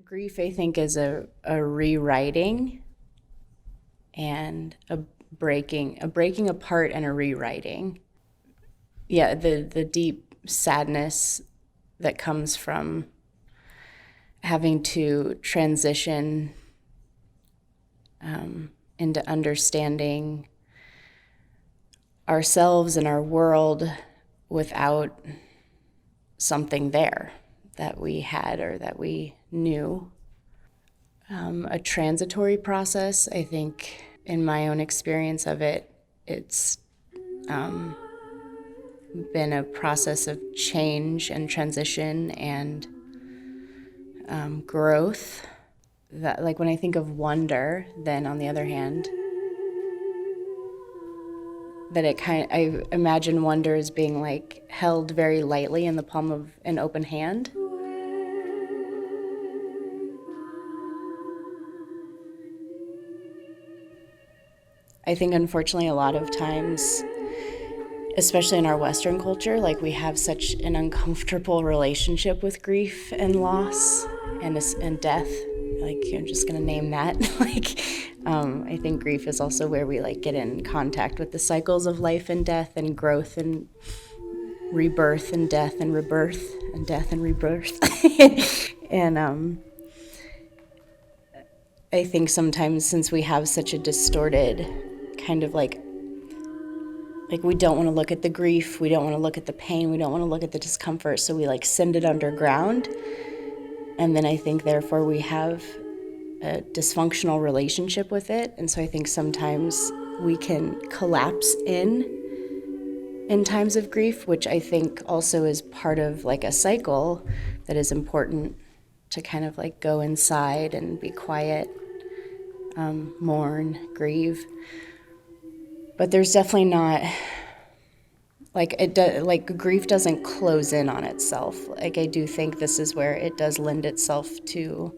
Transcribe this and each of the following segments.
Grief, I think, is a rewriting and a breaking apart and a rewriting. Yeah, the deep sadness that comes from having to transition into understanding ourselves and our world without something there that we had or that we knew. A transitory process, I think, in my own experience of it, it's been a process of change and transition and growth. That, like when I think of wonder, then on the other hand, that I imagine wonder as being like held very lightly in the palm of an open hand. I think unfortunately a lot of times, especially in our Western culture, like we have such an uncomfortable relationship with grief and loss and death. Like I'm just gonna name that. I think grief is also where we like get in contact with the cycles of life and death and growth and rebirth and death and rebirth and death and rebirth. and I think sometimes since we have such a distorted kind of like we don't want to look at the grief, we don't want to look at the pain, we don't want to look at the discomfort, so we like send it underground. And then I think therefore we have a dysfunctional relationship with it. And so I think sometimes we can collapse in times of grief, which I think also is part of like a cycle that is important to kind of like go inside and be quiet, mourn, grieve. But there's definitely not like grief doesn't close in on itself. Like I do think this is where it does lend itself to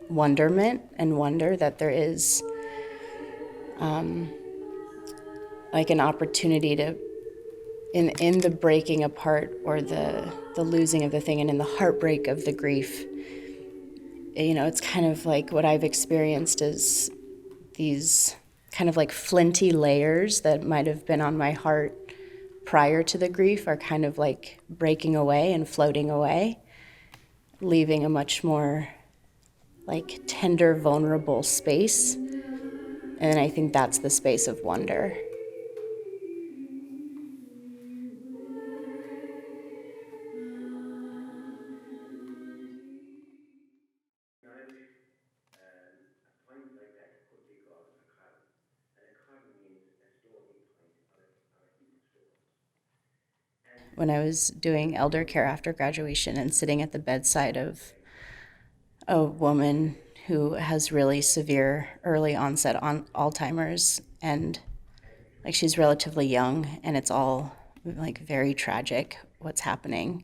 wonderment and wonder that there is like an opportunity to in the breaking apart or the losing of the thing and in the heartbreak of the grief, you know, it's kind of like what I've experienced is these kind of like flinty layers that might have been on my heart prior to the grief are kind of like breaking away and floating away, leaving a much more like tender, vulnerable space. And I think that's the space of wonder. When I was doing elder care after graduation and sitting at the bedside of a woman who has really severe early onset on Alzheimer's, and like she's relatively young and it's all like very tragic what's happening.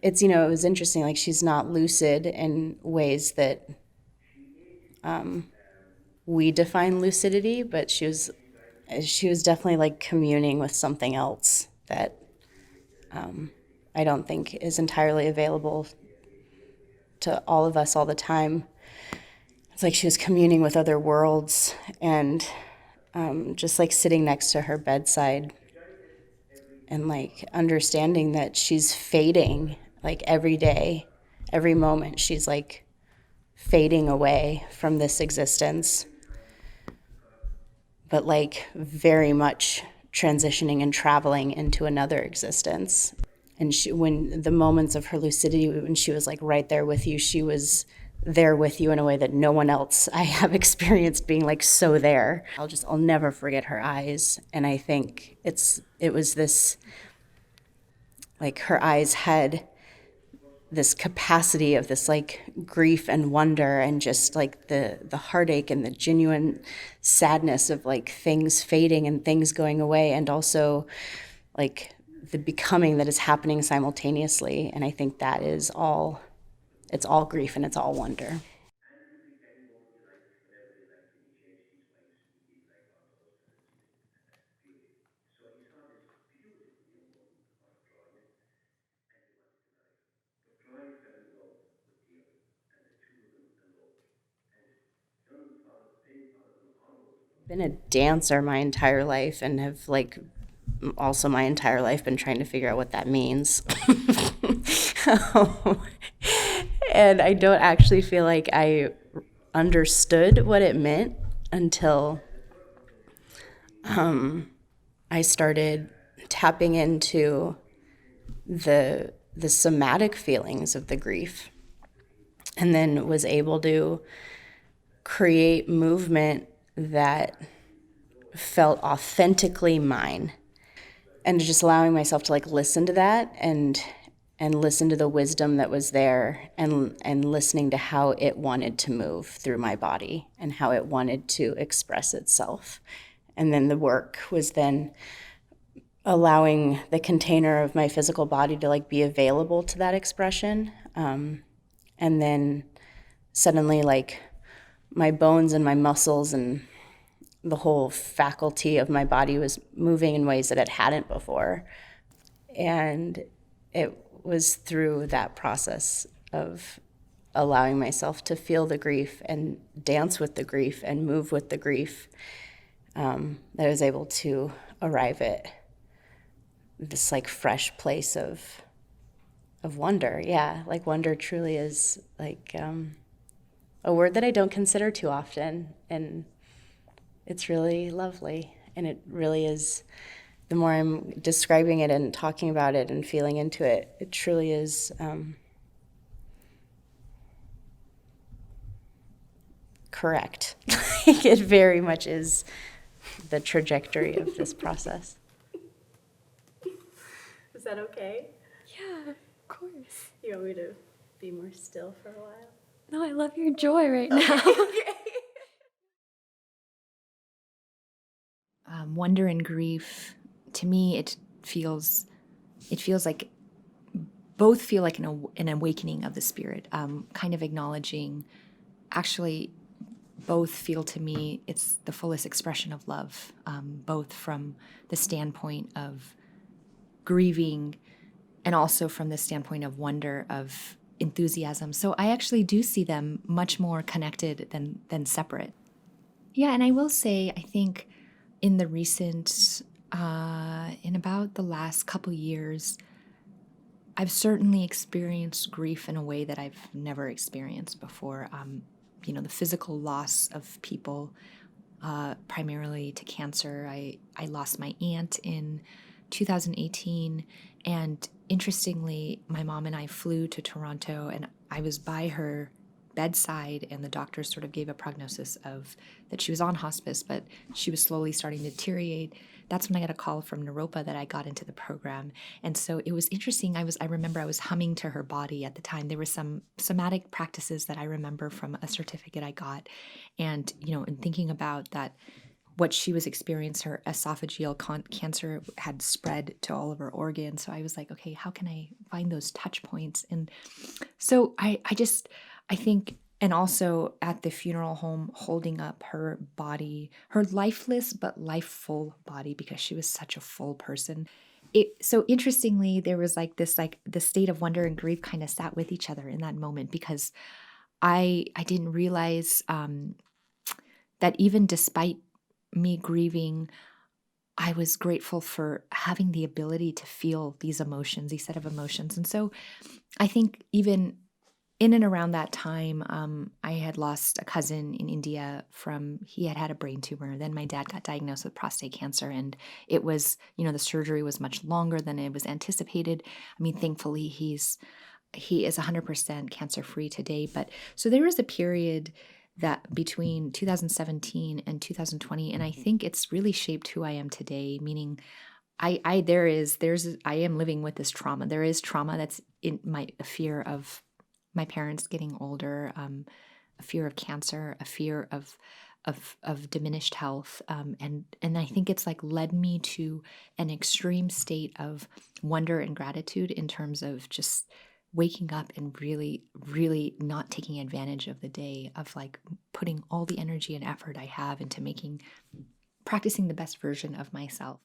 It's, you know, it was interesting, like she's not lucid in ways that we define lucidity, but she was definitely like communing with something else that I don't think is entirely available to all of us all the time. It's like she was communing with other worlds, and just like sitting next to her bedside and like understanding that she's fading like every day, every moment she's like fading away from this existence, but like very much transitioning and traveling into another existence. And when the moments of her lucidity, when she was like right there with you, she was there with you in a way that no one else I have experienced being like so there. I'll never forget her eyes. And I think it was this, like her eyes had this capacity of this like grief and wonder and just like the heartache and the genuine sadness of like things fading and things going away, and also like the becoming that is happening simultaneously. And I think that is all, it's all grief and it's all wonder. been a dancer my entire life and have like also my entire life been trying to figure out what that means. And I don't actually feel like I understood what it meant until I started tapping into the somatic feelings of the grief, and then was able to create movement that felt authentically mine, and just allowing myself to like listen to that and listen to the wisdom that was there, and listening to how it wanted to move through my body and how it wanted to express itself. And then the work was then allowing the container of my physical body to like be available to that expression. And then suddenly like my bones and my muscles and the whole faculty of my body was moving in ways that it hadn't before. And it was through that process of allowing myself to feel the grief and dance with the grief and move with the grief, that I was able to arrive at this like fresh place of wonder. Yeah, like wonder truly is like a word that I don't consider too often, and it's really lovely. And it really is, the more I'm describing it and talking about it and feeling into it, it truly is correct. It very much is the trajectory of this process. Is that okay? Yeah, of course. You want me to be more still for a while? No, I love your joy right now. Wonder and grief, to me, it feels like both feel like an awakening of the spirit, kind of acknowledging, actually, both feel to me it's the fullest expression of love, both from the standpoint of grieving and also from the standpoint of wonder, of enthusiasm. So I actually do see them much more connected than separate. Yeah, and I will say, I think in the recent, in about the last couple years, I've certainly experienced grief in a way that I've never experienced before. The physical loss of people, primarily to cancer. I lost my aunt in 2018, and interestingly, my mom and I flew to Toronto, and I was by her bedside, and the doctors sort of gave a prognosis of that she was on hospice, but she was slowly starting to deteriorate. That's when I got a call from Naropa that I got into the program. And so it was interesting. I remember I was humming to her body at the time. There were some somatic practices that I remember from a certificate I got. And, in thinking about that, what she was experiencing, her esophageal cancer had spread to all of her organs. So I was like, okay, how can I find those touch points? And so I think, and also at the funeral home, holding up her body, her lifeless but lifeful body, because she was such a full person. So interestingly, there was like this, like the state of wonder and grief kind of sat with each other in that moment, because I didn't realize that even despite me grieving, I was grateful for having the ability to feel these emotions, these set of emotions. And so I think even in and around that time, I had lost a cousin in India he had a brain tumor. Then my dad got diagnosed with prostate cancer, and it was, the surgery was much longer than it was anticipated. I mean, thankfully he is 100% cancer free today. But so there was a period that between 2017 and 2020, and I think it's really shaped who I am today, meaning I am living with this trauma. There is trauma that's in a fear of my parents getting older, a fear of cancer, a fear of diminished health, and I think it's like led me to an extreme state of wonder and gratitude in terms of just waking up and really, really not taking advantage of the day, of like putting all the energy and effort I have into practicing the best version of myself.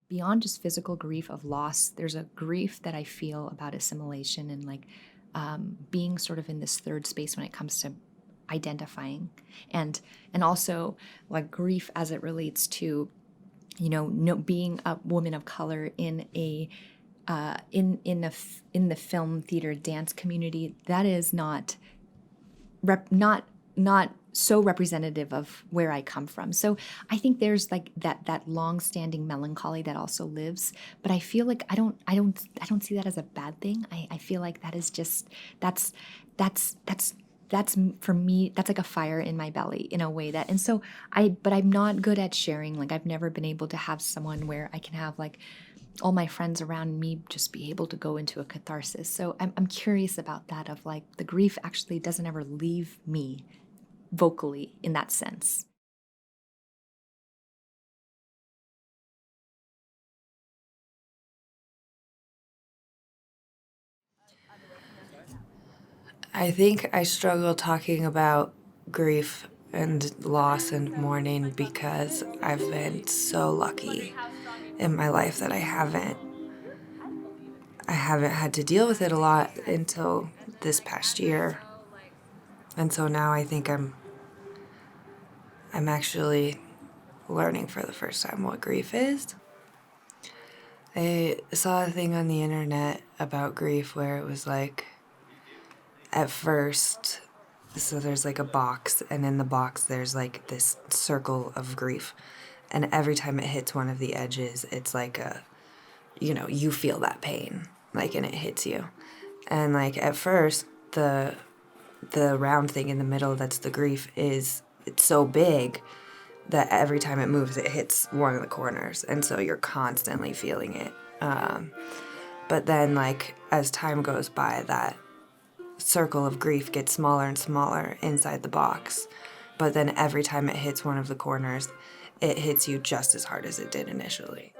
beyond just physical grief of loss, there's a grief that I feel about assimilation and like being sort of in this third space when it comes to identifying, and also like grief as it relates to, you know, no, being a woman of color in a in the film, theater, dance community. That is not not so representative of where I come from. So I think there's like that long-standing melancholy that also lives, but I feel like I don't see that as a bad thing. I feel like that is just that's that's for me, that's like a fire in my belly in a way that, and so but I'm not good at sharing. Like I've never been able to have someone where I can have like all my friends around me just be able to go into a catharsis. So I'm curious about that, of like the grief actually doesn't ever leave me vocally in that sense. I think I struggle talking about grief and loss and mourning because I've been so lucky in my life that I haven't had to deal with it a lot until this past year. And so now I think I'm actually learning for the first time what grief is. I saw a thing on the internet about grief where it was like, at first, so there's like a box, and in the box there's like this circle of grief. And every time it hits one of the edges, it's like you feel that pain, like, and it hits you. And like at first, the round thing in the middle that's the grief it's so big that every time it moves, it hits one of the corners. And so you're constantly feeling it. But then, like, as time goes by, that circle of grief gets smaller and smaller inside the box. But then every time it hits one of the corners, it hits you just as hard as it did initially.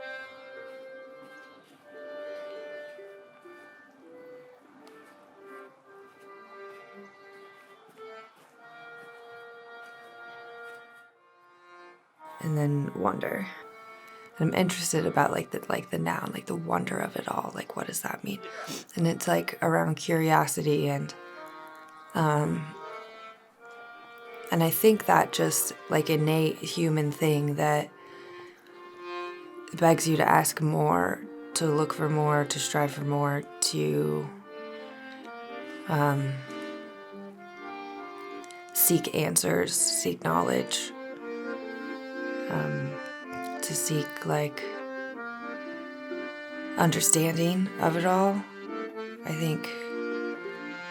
And then wonder. I'm interested about like the noun, like the wonder of it all. Like, what does that mean? And it's like around curiosity and I think that just like innate human thing that begs you to ask more, to look for more, to strive for more, to seek answers, seek knowledge, to seek like understanding of it all. I think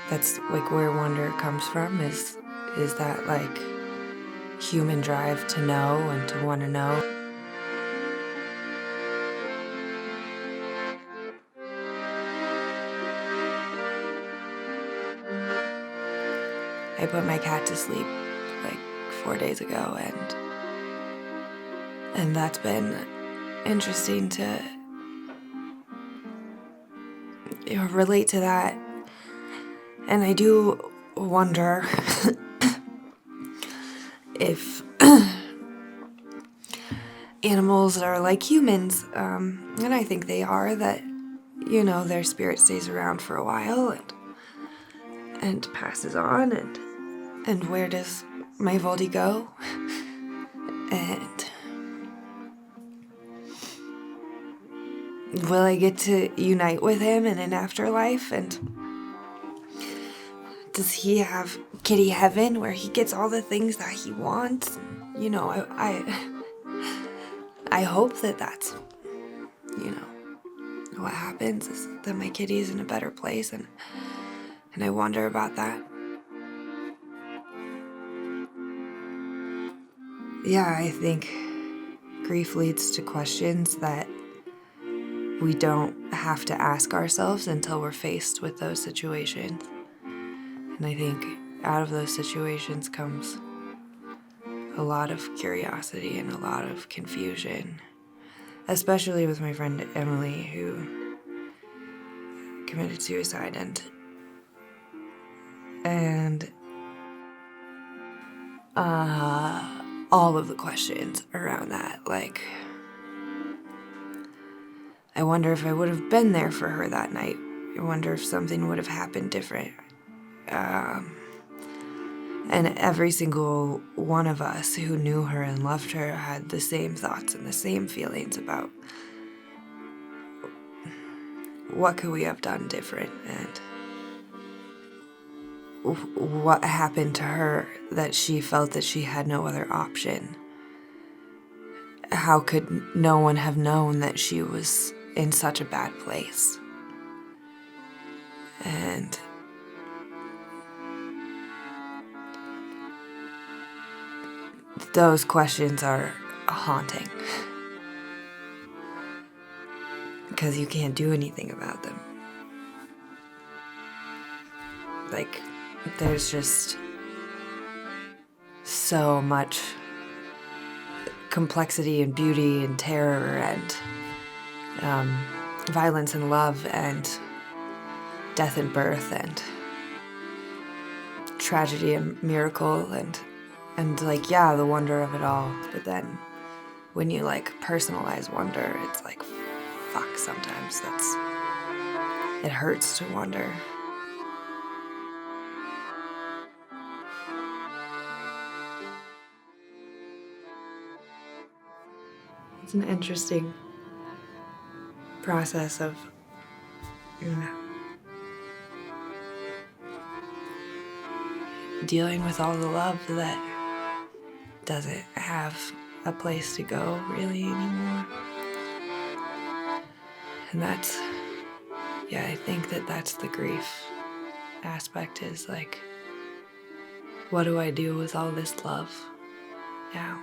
that's like where wonder comes from, is that like human drive to know and to want to know. I put my cat to sleep like 4 days ago, and that's been interesting to relate to that. And I do wonder if animals are like humans, and I think they are, that their spirit stays around for a while and passes on, and where does my Voldy go? And will I get to unite with him in an afterlife? And does he have kitty heaven where he gets all the things that he wants? I hope that's what happens, is that my kitty is in a better place, and I wonder about that. Yeah, I think grief leads to questions that we don't have to ask ourselves until we're faced with those situations. And I think out of those situations comes a lot of curiosity and a lot of confusion, especially with my friend Emily, who committed suicide, and all of the questions around that, like, I wonder if I would have been there for her that night. I wonder if something would have happened different. And every single one of us who knew her and loved her had the same thoughts and the same feelings about what could we have done different and what happened to her that she felt that she had no other option. How could no one have known that she was in such a bad place? And those questions are haunting because you can't do anything about them. Like, there's just so much complexity and beauty and terror and violence and love and death and birth and tragedy and miracle and like, yeah, the wonder of it all. But then when you like personalize wonder, it's like, fuck, sometimes it hurts to wonder. It's an interesting process of dealing with all the love that doesn't have a place to go really anymore. And that's, yeah, I think that's the grief aspect, is like, what do I do with all this love now?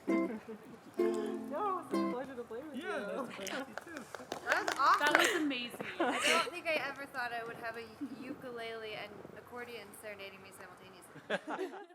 No, it's a pleasure to play with you. That was awesome. That was amazing. I don't think I ever thought I would have a ukulele and a accordion serenading me simultaneously.